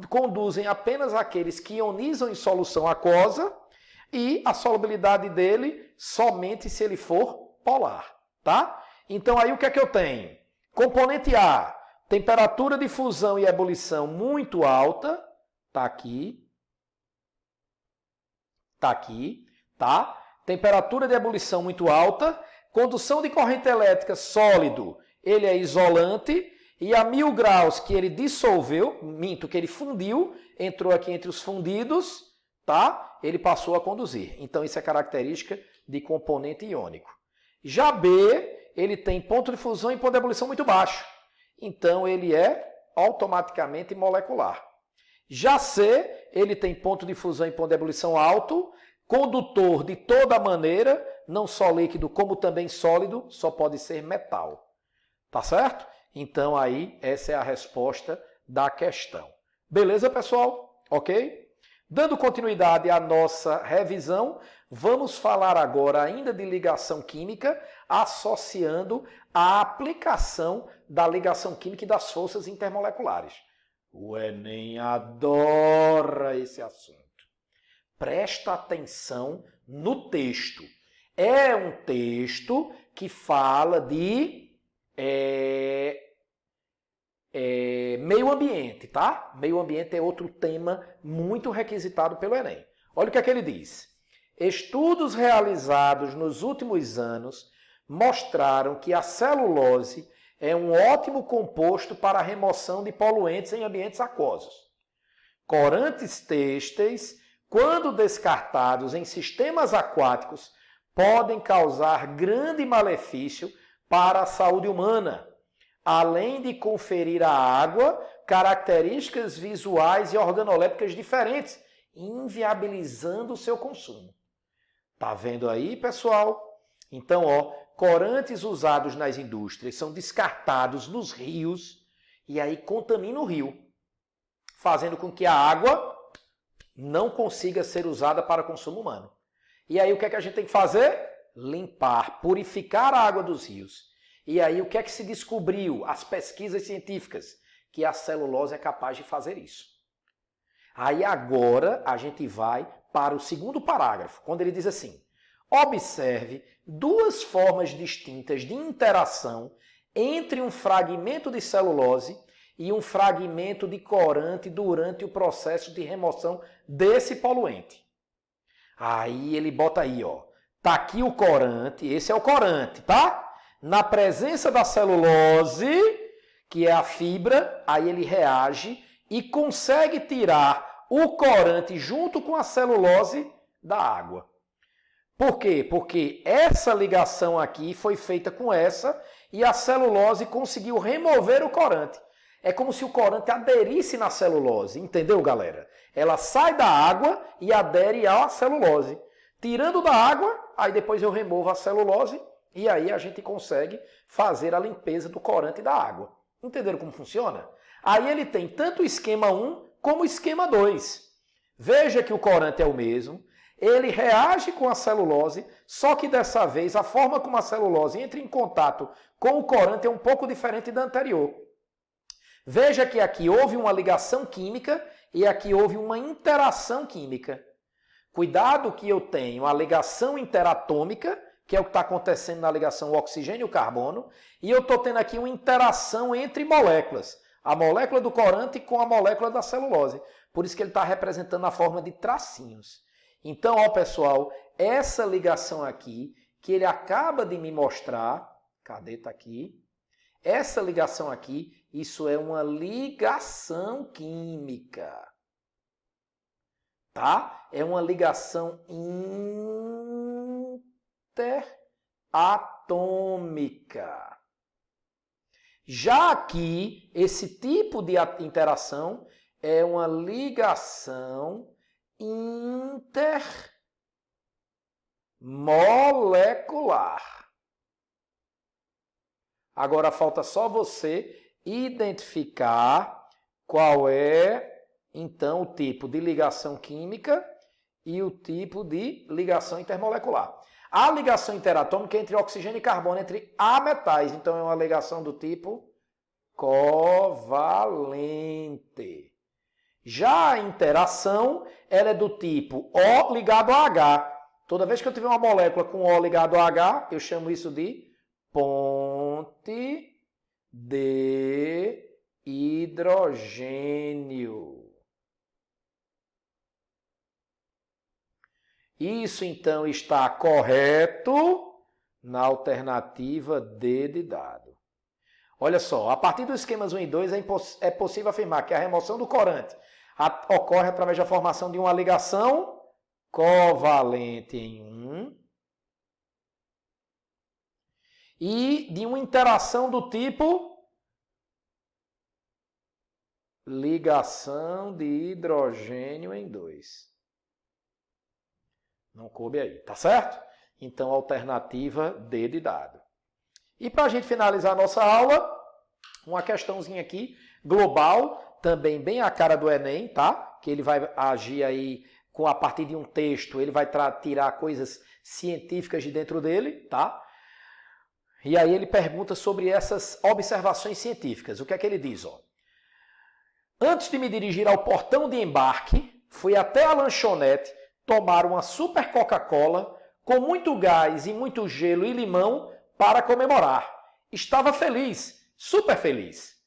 Speaker 1: conduzem apenas aqueles que ionizam em solução aquosa e a solubilidade dele somente se ele for polar, tá? Então aí o que é que eu tenho? Componente A, temperatura de fusão e ebulição muito alta, tá aqui, tá? Temperatura de ebulição muito alta, condução de corrente elétrica sólido, ele é isolante, e a 1000 graus que ele dissolveu, que ele fundiu, entrou aqui entre os fundidos, tá? Ele passou a conduzir. Então isso é característica de componente iônico. Já B, ele tem ponto de fusão e ponto de ebulição muito baixo. Então ele é automaticamente molecular. Já C, ele tem ponto de fusão e ponto de ebulição alto, condutor de toda maneira, não só líquido como também sólido, só pode ser metal. Tá certo? Então aí essa é a resposta da questão. Beleza, pessoal? Ok? Dando continuidade à nossa revisão, vamos falar agora ainda de ligação química, associando a aplicação da ligação química e das forças intermoleculares. O Enem adora esse assunto. Presta atenção no texto. É um texto que fala de meio ambiente, tá? Meio ambiente é outro tema muito requisitado pelo Enem. Olha o que é que ele diz. Estudos realizados nos últimos anos mostraram que a celulose é um ótimo composto para a remoção de poluentes em ambientes aquosos. Corantes têxteis, quando descartados em sistemas aquáticos, podem causar grande malefício para a saúde humana, além de conferir à água características visuais e organolépticas diferentes, inviabilizando o seu consumo. Tá vendo aí, pessoal? Então, corantes usados nas indústrias são descartados nos rios e aí contaminam o rio, fazendo com que a água não consiga ser usada para consumo humano. E aí o que é que a gente tem que fazer? Limpar, purificar a água dos rios. E aí o que é que se descobriu? As pesquisas científicas, que a celulose é capaz de fazer isso. Aí agora a gente vai para o segundo parágrafo, quando ele diz assim: observe duas formas distintas de interação entre um fragmento de celulose e um fragmento de corante durante o processo de remoção desse poluente. Aí ele bota aí, tá aqui o corante, esse é o corante, tá? Na presença da celulose, que é a fibra, aí ele reage e consegue tirar o corante junto com a celulose da água. Por quê? Porque essa ligação aqui foi feita com essa e a celulose conseguiu remover o corante. É como se o corante aderisse na celulose, entendeu, galera? Ela sai da água e adere à celulose. Tirando da água, aí depois eu removo a celulose e aí a gente consegue fazer a limpeza do corante da água. Entenderam como funciona? Aí ele tem tanto o esquema 1 como o esquema 2. Veja que o corante é o mesmo, ele reage com a celulose, só que dessa vez a forma como a celulose entra em contato com o corante é um pouco diferente da anterior. Veja que aqui houve uma ligação química e aqui houve uma interação química. Cuidado que eu tenho a ligação interatômica, que é o que está acontecendo na ligação oxigênio-carbono, e eu estou tendo aqui uma interação entre moléculas. A molécula do corante com a molécula da celulose. Por isso que ele está representando na forma de tracinhos. Então, pessoal, essa ligação aqui, que ele acaba de me mostrar, cadê? Está aqui. Essa ligação aqui, isso é uma ligação química. Tá? É uma ligação interatômica. Já aqui, esse tipo de interação é uma ligação intermolecular. Agora falta só você identificar qual é, então, o tipo de ligação química e o tipo de ligação intermolecular. A ligação interatômica é entre oxigênio e carbono, entre ametais. Então, é uma ligação do tipo covalente. Já a interação, ela é do tipo O ligado a H. Toda vez que eu tiver uma molécula com O ligado a H, eu chamo isso de ponte de hidrogênio. Isso, então, está correto na alternativa D de dado. Olha só, a partir dos esquemas 1 e 2 é possível afirmar que a remoção do corante ocorre através da formação de uma ligação covalente em 1 e de uma interação do tipo ligação de hidrogênio em 2. Não coube aí, tá certo? Então, alternativa D de dado. E para a gente finalizar a nossa aula, uma questãozinha aqui, global, também bem a cara do Enem, tá? Que ele vai agir aí a partir de um texto, ele vai tirar coisas científicas de dentro dele, tá? E aí ele pergunta sobre essas observações científicas. O que é que ele diz? Antes de me dirigir ao portão de embarque, fui até a lanchonete tomar uma super Coca-Cola com muito gás e muito gelo e limão para comemorar. Estava feliz, super feliz.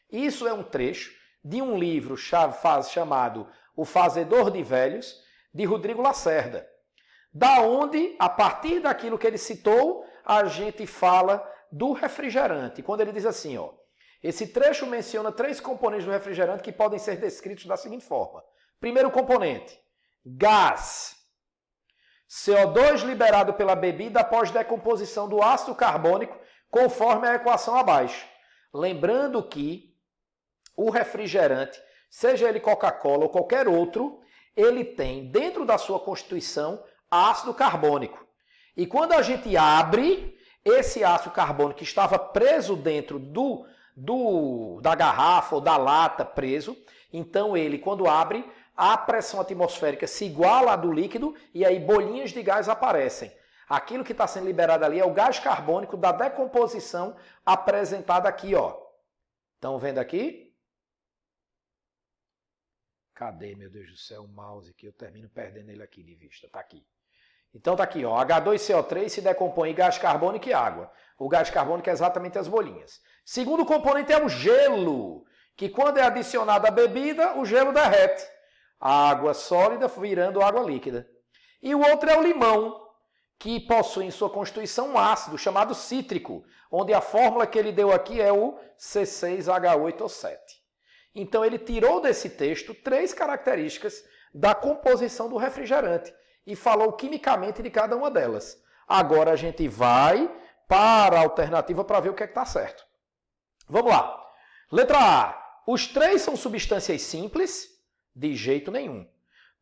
Speaker 1: Isso é um trecho de um livro chamado O Fazedor de Velhos, de Rodrigo Lacerda. Da onde, a partir daquilo que ele citou, a gente fala do refrigerante. Quando ele diz assim, esse trecho menciona 3 componentes do refrigerante que podem ser descritos da seguinte forma. Primeiro componente, gás. CO2 liberado pela bebida após decomposição do ácido carbônico, conforme a equação abaixo. Lembrando que o refrigerante, seja ele Coca-Cola ou qualquer outro, ele tem dentro da sua constituição ácido carbônico. E quando a gente abre, esse ácido carbônico que estava preso dentro da garrafa ou da lata preso, então ele, quando abre, a pressão atmosférica se iguala à do líquido e aí bolinhas de gás aparecem. Aquilo que está sendo liberado ali é o gás carbônico da decomposição apresentada aqui, ó. Estão vendo aqui? Cadê, meu Deus do céu, o mouse que eu termino perdendo ele aqui de vista? Está aqui. Então está aqui, ó, H2CO3 se decompõe em gás carbônico e água. O gás carbônico é exatamente as bolinhas. Segundo componente é o gelo, que quando é adicionado à bebida, o gelo derrete. A água sólida virando água líquida. E o outro é o limão, que possui em sua constituição um ácido chamado cítrico, onde a fórmula que ele deu aqui é o C6H8O7. Então ele tirou desse texto 3 características da composição do refrigerante e falou quimicamente de cada uma delas. Agora a gente vai para a alternativa para ver o que é que está certo. Vamos lá. Letra A. Os 3 são substâncias simples? De jeito nenhum.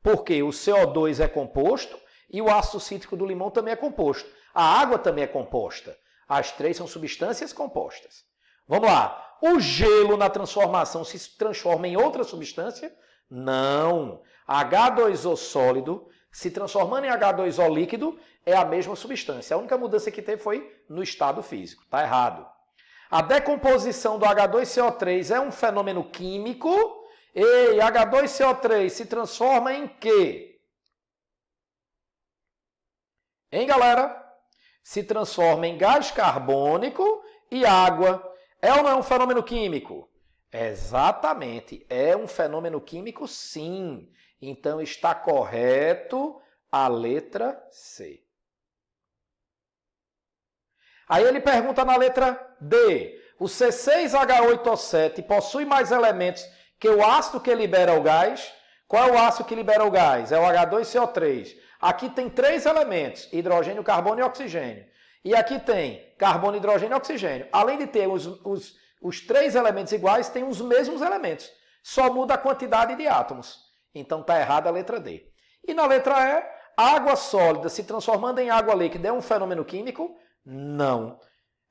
Speaker 1: Porque o CO2 é composto e o ácido cítrico do limão também é composto. A água também é composta. As 3 são substâncias compostas. Vamos lá. O gelo na transformação se transforma em outra substância? Não. H2O sólido se transformando em H2O líquido é a mesma substância. A única mudança que teve foi no estado físico. Está errado. A decomposição do H2CO3 é um fenômeno químico. E H2CO3 se transforma em quê? Hein, galera? Se transforma em gás carbônico e água. É ou não é um fenômeno químico? Exatamente. É um fenômeno químico, sim. Então está correto a letra C. Aí ele pergunta na letra D. O C6H8O7 possui mais elementos que o ácido que libera o gás. Qual é o ácido que libera o gás? É o H2CO3. Aqui tem 3 elementos, hidrogênio, carbono e oxigênio. E aqui tem carbono, hidrogênio e oxigênio. Além de ter os 3 elementos iguais, tem os mesmos elementos. Só muda a quantidade de átomos. Então está errada a letra D. E na letra E, água sólida se transformando em água líquida é um fenômeno químico? Não.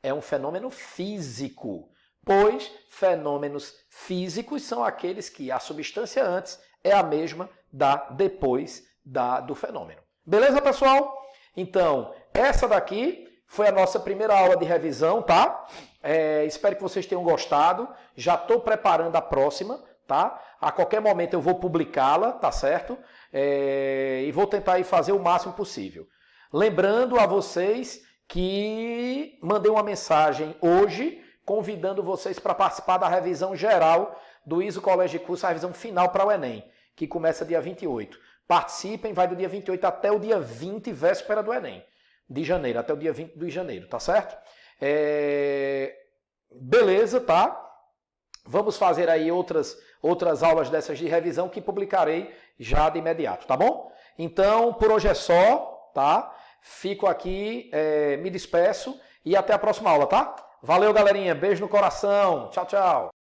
Speaker 1: É um fenômeno físico. Pois fenômenos físicos são aqueles que a substância antes é a mesma da depois do fenômeno. Beleza, pessoal? Então, essa daqui foi a nossa primeira aula de revisão, tá? Espero que vocês tenham gostado. Já estou preparando a próxima, tá? A qualquer momento eu vou publicá-la, tá certo? E vou tentar aí fazer o máximo possível. Lembrando a vocês que mandei uma mensagem hoje convidando vocês para participar da revisão geral do ISO Colégio de Curso, a revisão final para o Enem, que começa dia 28. Participem, vai do dia 28 até o dia 20, véspera do Enem, de janeiro, até o dia 20 de janeiro, tá certo? Beleza, tá? Vamos fazer aí outras aulas dessas de revisão que publicarei já de imediato, tá bom? Então, por hoje é só, tá? Fico aqui, me despeço e até a próxima aula, tá? Valeu, galerinha. Beijo no coração. Tchau, tchau.